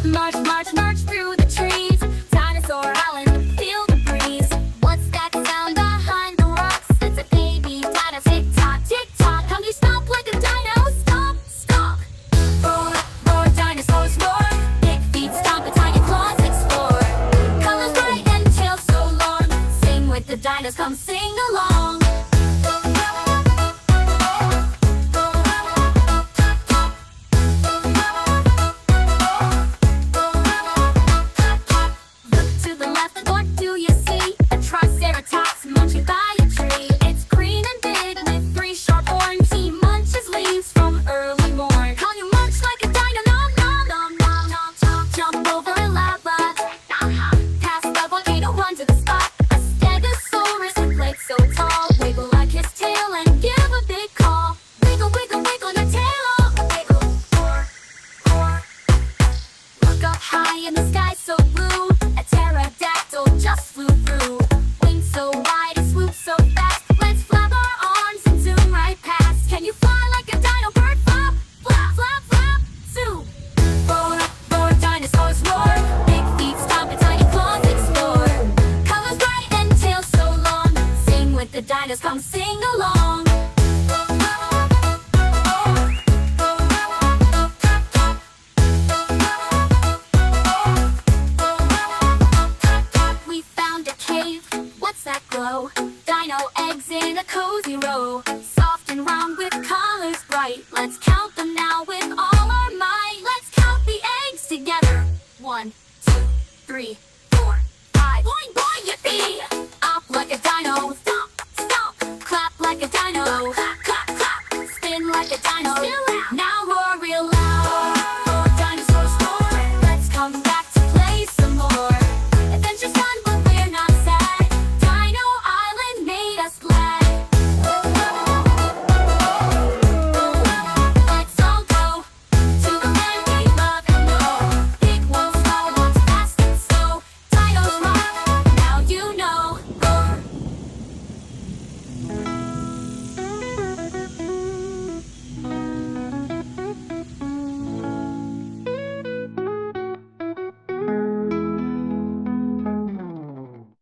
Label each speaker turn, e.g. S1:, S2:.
S1: March, march, march through the trees. Dinosaur howling, feel the breeze. What's that sound behind the rocks? It's a baby dino. Tick tock, tick tock. Come you stomp like a dino. Stomp, stomp. Roar, roar, dinosaurs roar. Big feet stomp, and tiny claws explore. Colors bright and tails so long. Sing with the dinos, come sing along. Triceratops munching by a tree. It's green and big with three sharp horns. He munches leaves from early morn. Call you munch like a dino, nom nom nom nom nom nom. Jump over a lava, past the volcano, run to the spot. A stegosaurus with legs so tall. Wiggle like his tail and give a big call. Wiggle, wiggle, wiggle your tail. Wiggle, roar, roar. Look up high in the sky so blue. A pterodactyl just flew through. So wide and swoop so fast. Let's flap our arms and zoom right past. Can you fly like a dino bird? Flap, flap, flap, flap, zoom. Roar, roar, dinosaurs roar. Big feet stomp and tiny claws explore. Colors bright and tails so long. Sing with the dinos, come sing along. We found a cave. What's that glow? Dino eggs in a cozy row. Soft and round with colors bright. Let's count them now with all our might. Let's count the eggs together. 1, 2, 3, 4, 5. Boing, boing, yippee! Up like a dino, stomp.